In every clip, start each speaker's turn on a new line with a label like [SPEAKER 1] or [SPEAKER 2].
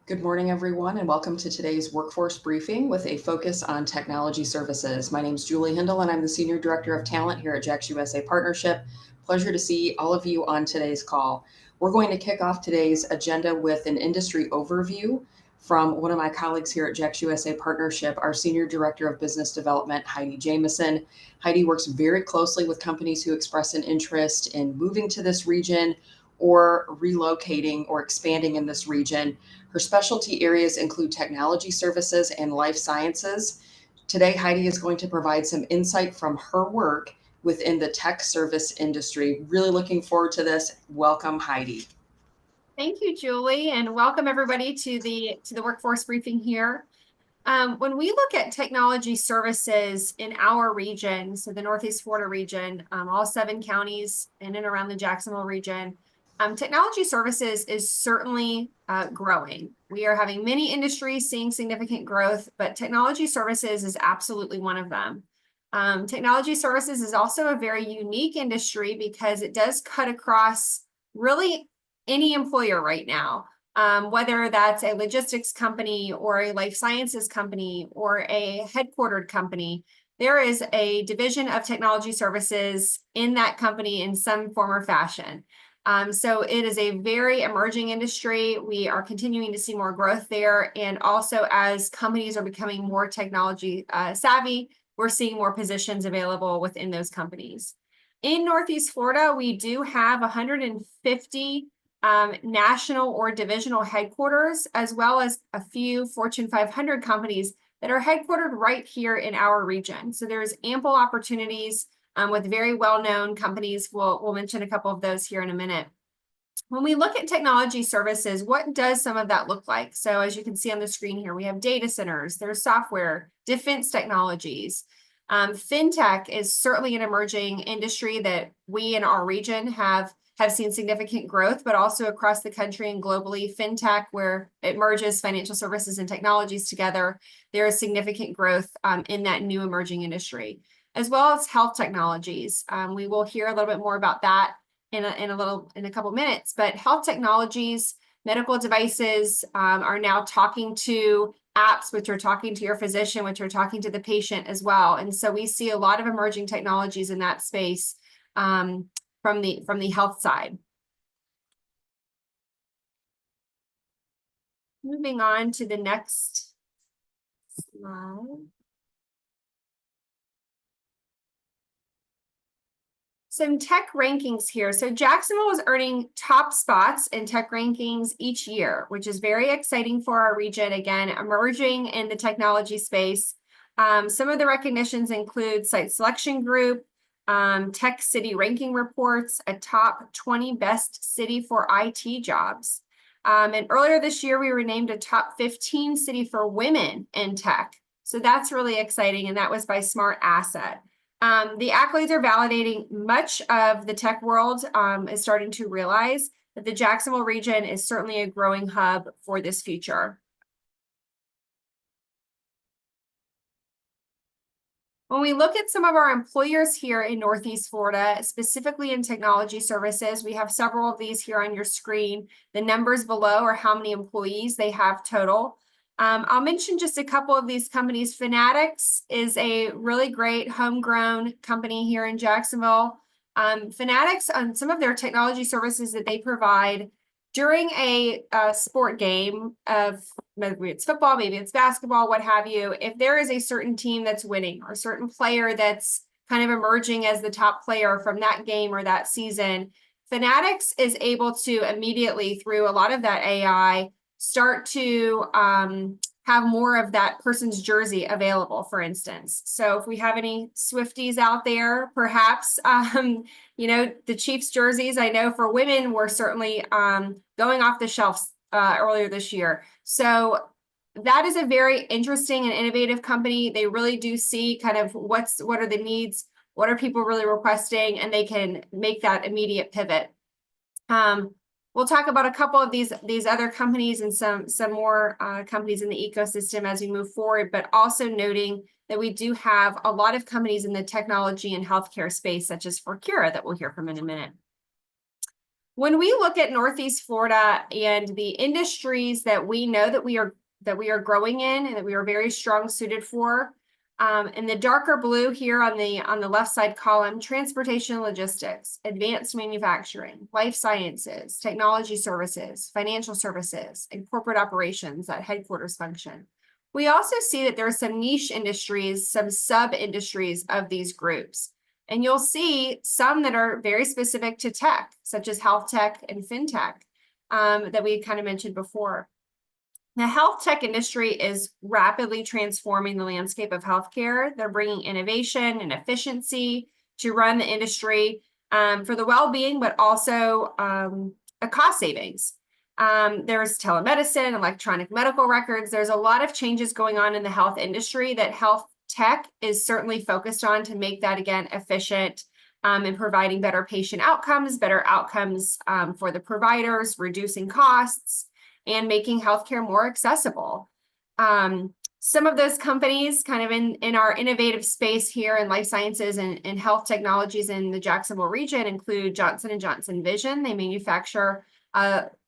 [SPEAKER 1] Good morning, everyone, and welcome to today's workforce briefing with a focus on technology services. My name is Julie Hindle, and I'm the Senior Director of Talent here at JAXUSA Partnership. Pleasure to see all of you on today's call. We're going to kick off today's agenda with an industry overview from one of my colleagues here at JAXUSA Partnership, our Senior Director of Business Development, Heidi Jameson. Heidi works very closely with companies who express an interest in moving to this region or relocating or expanding in this region. Her specialty areas include technology services and life sciences. Today, Heidi is going to provide some insight from her work within the tech service industry. Really looking forward to this. Welcome, Heidi.
[SPEAKER 2] Thank you, Julie, and welcome everybody to the workforce briefing here. When we look at technology services in our region, so the Northeast Florida region, all 7 counties in and around the Jacksonville region, technology services is certainly growing. We are having many industries seeing significant growth, but technology services is absolutely one of them. Technology services is also a very unique industry because it does cut across really any employer right now. Whether that's a logistics company or a life sciences company or a headquartered company, there is a division of technology services in that company in some form or fashion. So it is a very emerging industry. We are continuing to see more growth there. And also as companies are becoming more technology savvy, we're seeing more positions available within those companies. In Northeast Florida, we do have 150 national or divisional headquarters, as well as a few Fortune 500 companies that are headquartered right here in our region. So there's ample opportunities with very well-known companies. We'll mention a couple of those here in a minute. When we look at technology services, what does some of that look like? So as you can see on the screen here, we have data centers, there's software, defense technologies. Fintech is certainly an emerging industry that we in our region have seen significant growth, but also across the country and globally. Fintech, where it merges financial services and technologies together, there is significant growth in that new emerging industry, as well as health technologies. We will hear a little bit more about that in a couple minutes, but health technologies, medical devices are now talking to apps, which are talking to your physician, which are talking to the patient as well. And so we see a lot of emerging technologies in that space from the health side. Moving on to the next slide. Some tech rankings here. So Jacksonville is earning top spots in tech rankings each year, which is very exciting for our region. Again, emerging in the technology space. Some of the recognitions include Site Selection Group, Tech City Ranking Reports, a top 20 best city for IT jobs. And earlier this year, we were named a top 15 city for women in tech. So that's really exciting, and that was by Smart Asset. The accolades are validating much of the tech world is starting to realize that the Jacksonville region is certainly a growing hub for this future. When we look at some of our employers here in Northeast Florida, specifically in technology services, we have several of these here on your screen. The numbers below are how many employees they have total. I'll mention just a couple of these companies. Fanatics is a really great homegrown company here in Jacksonville. Fanatics, on some of their technology services that they provide during a sport game of maybe it's football, maybe it's basketball, what have you, if there is a certain team that's winning or a certain player that's kind of emerging as the top player from that game or that season, Fanatics is able to immediately, through a lot of that AI, start to have more of that person's jersey available, for instance. So if we have any Swifties out there, perhaps, you know, the Chiefs jerseys, I know for women were certainly going off the shelves earlier this year. So that is a very interesting and innovative company. They really do see kind of what are the needs, what are people really requesting, and they can make that immediate pivot. We'll talk about a couple of these other companies and some more companies in the ecosystem as we move forward, but also noting that we do have a lot of companies in the technology and healthcare space, such as Forcura, that we'll hear from in a minute. When we look at Northeast Florida and the industries that we know that we are growing in and that we are very strong suited for, in the darker blue here on the left side column, transportation and logistics, advanced manufacturing, life sciences, technology services, financial services, and corporate operations, that headquarters function. We also see that there are some niche industries, some sub-industries of these groups. And you'll see some that are very specific to tech, such as health tech and fintech, that we kind of mentioned before. The health tech industry is rapidly transforming the landscape of healthcare. They're bringing innovation and efficiency to run the industry for the well-being, but also a cost savings. There's telemedicine, electronic medical records. There's a lot of changes going on in the health industry that health tech is certainly focused on to make that, again, efficient and providing better patient outcomes, better outcomes for the providers, reducing costs, and making healthcare more accessible. Some of those companies kind of in our innovative space here in life sciences and health technologies in the Jacksonville region include Johnson & Johnson Vision. They manufacture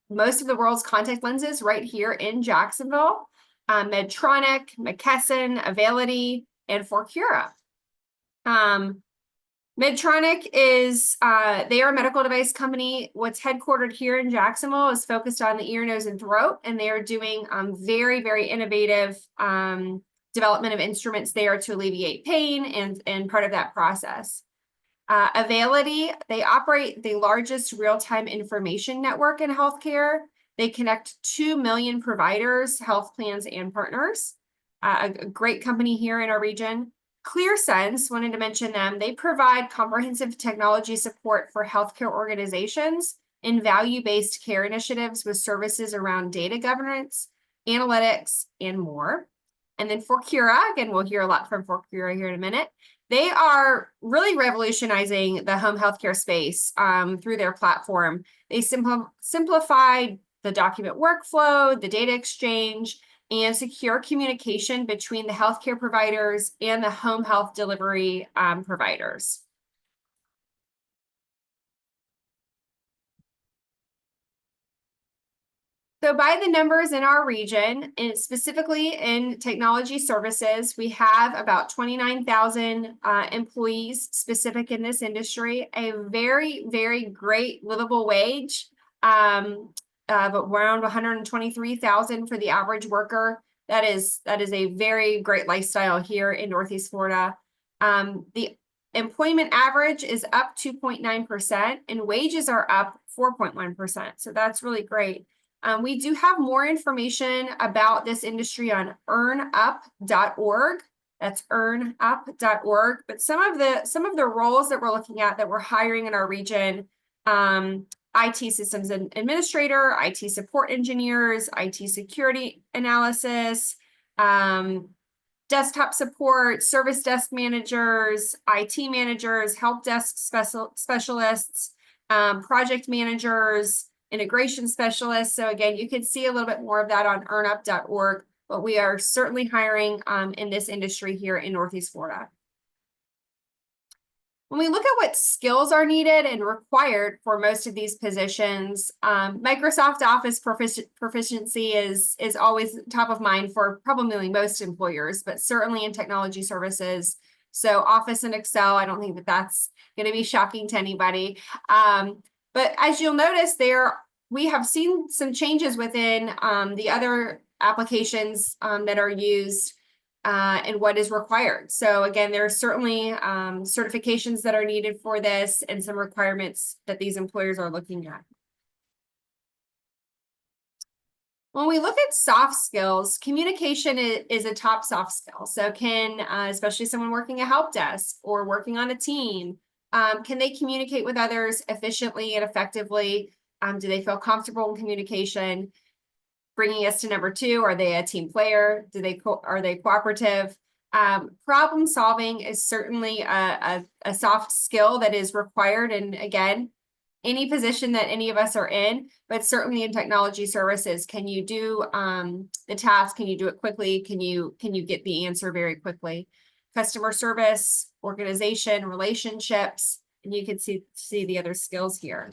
[SPEAKER 2] most of the world's contact lenses right here in Jacksonville. Medtronic, McKesson, Avality, and Forcura. Medtronic is, they are a medical device company. What's headquartered here in Jacksonville is focused on the ear, nose, and throat, and they are doing very, very innovative development of instruments there to alleviate pain and part of that process. Avality, they operate the largest real-time information network in healthcare. They connect 2 million providers, health plans, and partners. A great company here in our region. ClearSense, wanted to mention them. They provide comprehensive technology support for healthcare organizations and value-based care initiatives with services around data governance, analytics, and more. And then Forcura, again, we'll hear a lot from Forcura here in a minute. They are really revolutionizing the home healthcare space through their platform. They simplify the document workflow, the data exchange, and secure communication between the healthcare providers and the home health delivery providers. So by the numbers in our region, and specifically in technology services, we have about 29,000 employees specific in this industry, a very, very great livable wage, but around 123,000 for the average worker. That is a very great lifestyle here in Northeast Florida. The employment average is up 2.9%, and wages are up 4.1%. So that's really great. We do have more information about this industry on earnup.org. That's earnup.org. But some of the roles that we're looking at that we're hiring in our region, IT systems administrator, IT support engineers, IT security analysis, desktop support, service desk managers, IT managers, help desk specialists, project managers, integration specialists. So again, you can see a little bit more of that on earnup.org, but we are certainly hiring in this industry here in Northeast Florida. When we look at what skills are needed and required for most of these positions, Microsoft Office proficiency is always top of mind for probably most employers, but certainly in technology services. So Office and Excel, I don't think that that's going to be shocking to anybody. But as you'll notice we have seen some changes within the other applications that are used and what is required. So again, there are certainly certifications that are needed for this and some requirements that these employers are looking at. When we look at soft skills, communication is a top soft skill. So especially someone working a help desk or working on a team, can they communicate with others efficiently and effectively? Do they feel comfortable in communication? Bringing us to number 2, are they a team player? Are they cooperative? Problem solving is certainly a soft skill that is required. And again, any position that any of us are in, but certainly in technology services, can you do the task? Can you do it quickly? Can you get the answer very quickly? Customer service, organization, relationships, and you can see the other skills here.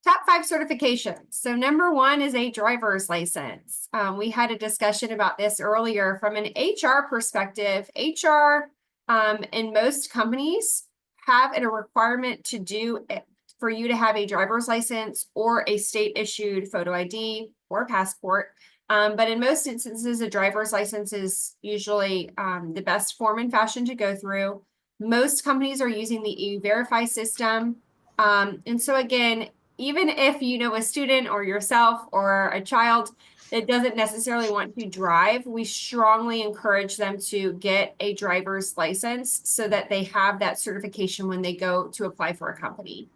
[SPEAKER 2] Top 5 certifications. So number 1 is a driver's license. We had a discussion about this earlier. From an HR perspective, HR in most companies have a requirement to do for you to have a driver's license or a state issued photo ID or passport. But in most instances, a driver's license is usually the best form and fashion to go through. Most companies are using the E-Verify system. And so again, even if you know a student or yourself or a child that doesn't necessarily want to drive, we strongly encourage them to get a driver's license so that they have that certification when they go to apply for a company.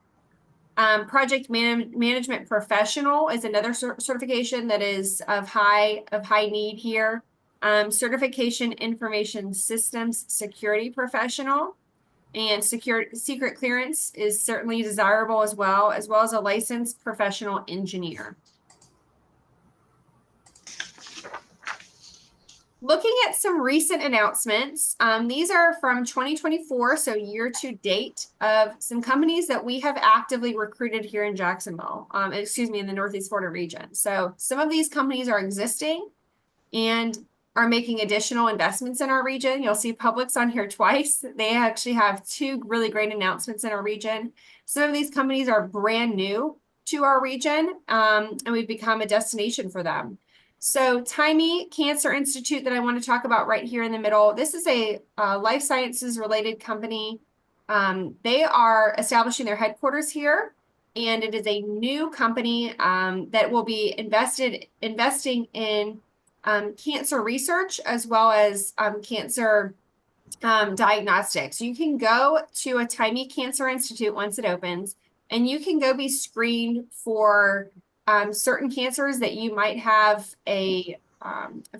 [SPEAKER 2] Project management professional is another certification that is of high need here. Certification information systems security professional. And secret clearance is certainly desirable as well as a licensed professional engineer. Looking at some recent announcements, these are from 2024, so year to date, of some companies that we have actively recruited here in Jacksonville, in the Northeast Florida region. So some of these companies are existing and are making additional investments in our region. You'll see Publix on here twice. They actually have 2 really great announcements in our region. Some of these companies are brand new to our region, and we've become a destination for them. So Timey Cancer Institute that I want to talk about right here in the middle. This is a life sciences related company. They are establishing their headquarters here, and it is a new company that will be investing in cancer research as well as cancer diagnostics. You can go to a Timey Cancer Institute once it opens, and you can go be screened for certain cancers that you might have a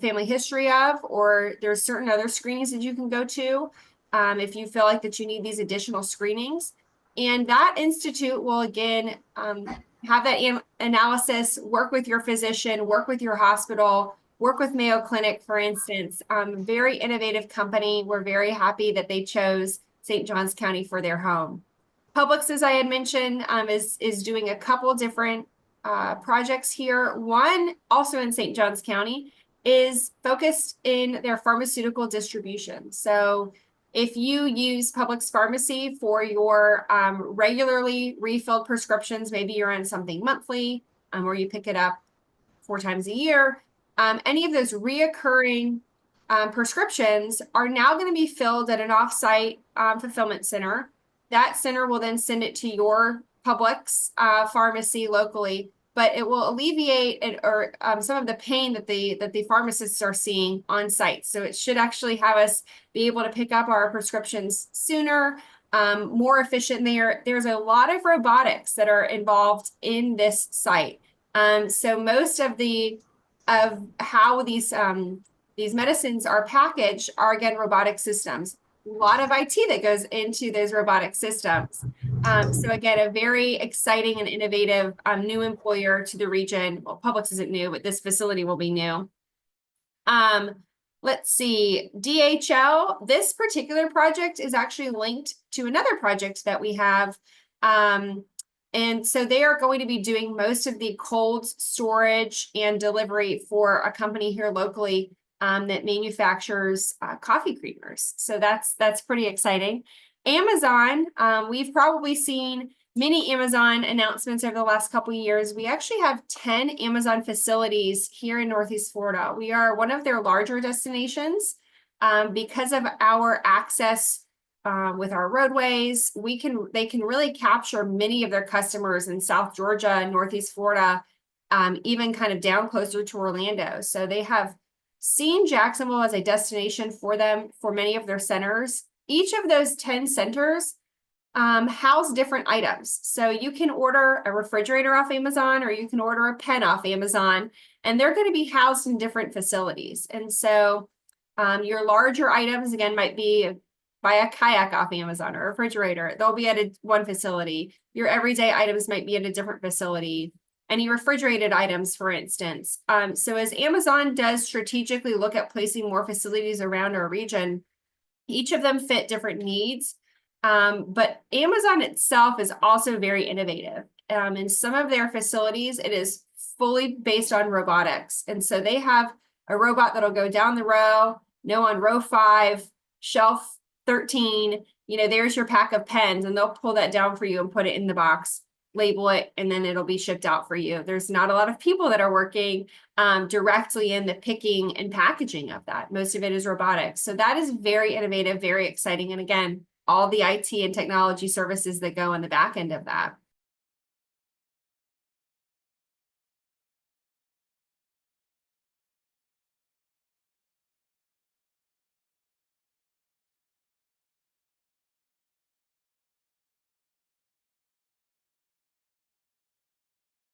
[SPEAKER 2] family history of, or there's certain other screenings that you can go to if you feel like that you need these additional screenings. And that institute will again have that analysis, work with your physician, work with your hospital, work with Mayo Clinic, for instance. Very innovative company. We're very happy that they chose St. Johns County for their home. Publix, as I had mentioned, is doing a couple different projects here. One, also in St. Johns County, is focused in their pharmaceutical distribution. So if you use Publix Pharmacy for your regularly refilled prescriptions, maybe you're on something monthly, or you pick it up 4 times a year, any of those reoccurring prescriptions are now going to be filled at an off-site fulfillment center. That center will then send it to your Publix pharmacy locally, but it will alleviate some of the pain that the pharmacists are seeing on site. So it should actually have us be able to pick up our prescriptions sooner, more efficient there. There's a lot of robotics that are involved in this site. So most of how these medicines are packaged are, again, robotic systems. A lot of IT that goes into those robotic systems. So again, a very exciting and innovative new employer to the region. Well, Publix isn't new, but this facility will be new. Let's see, DHL. This particular project is actually linked to another project that we have. And so they are going to be doing most of the cold storage and delivery for a company here locally that manufactures coffee creamers. So that's pretty exciting. Amazon, we've probably seen many Amazon announcements over the last couple of years. We actually have 10 Amazon facilities here in Northeast Florida. We are one of their larger destinations because of our access with our roadways. They can really capture many of their customers in South Georgia and Northeast Florida, even kind of down closer to Orlando. So they have seen Jacksonville as a destination for them for many of their centers. Each of those 10 centers house different items. So you can order a refrigerator off Amazon, or you can order a pen off Amazon, and they're going to be housed in different facilities. And so your larger items, again, might be buy a kayak off Amazon or a refrigerator. They'll be at one facility. Your everyday items might be at a different facility. Any refrigerated items, for instance. So as Amazon does strategically look at placing more facilities around our region, each of them fit different needs. But Amazon itself is also very innovative. in some of their facilities, it is fully based on robotics. And so they have a robot that'll go down the row, on row 5, shelf 13, there's your pack of pens, and they'll pull that down for you and put it in the box, label it, and then it'll be shipped out for you. There's not a lot of people that are working directly in the picking and packaging of that. Most of it is robotics. So that is very innovative, very exciting. And again, all the IT and technology services that go in the back end of that.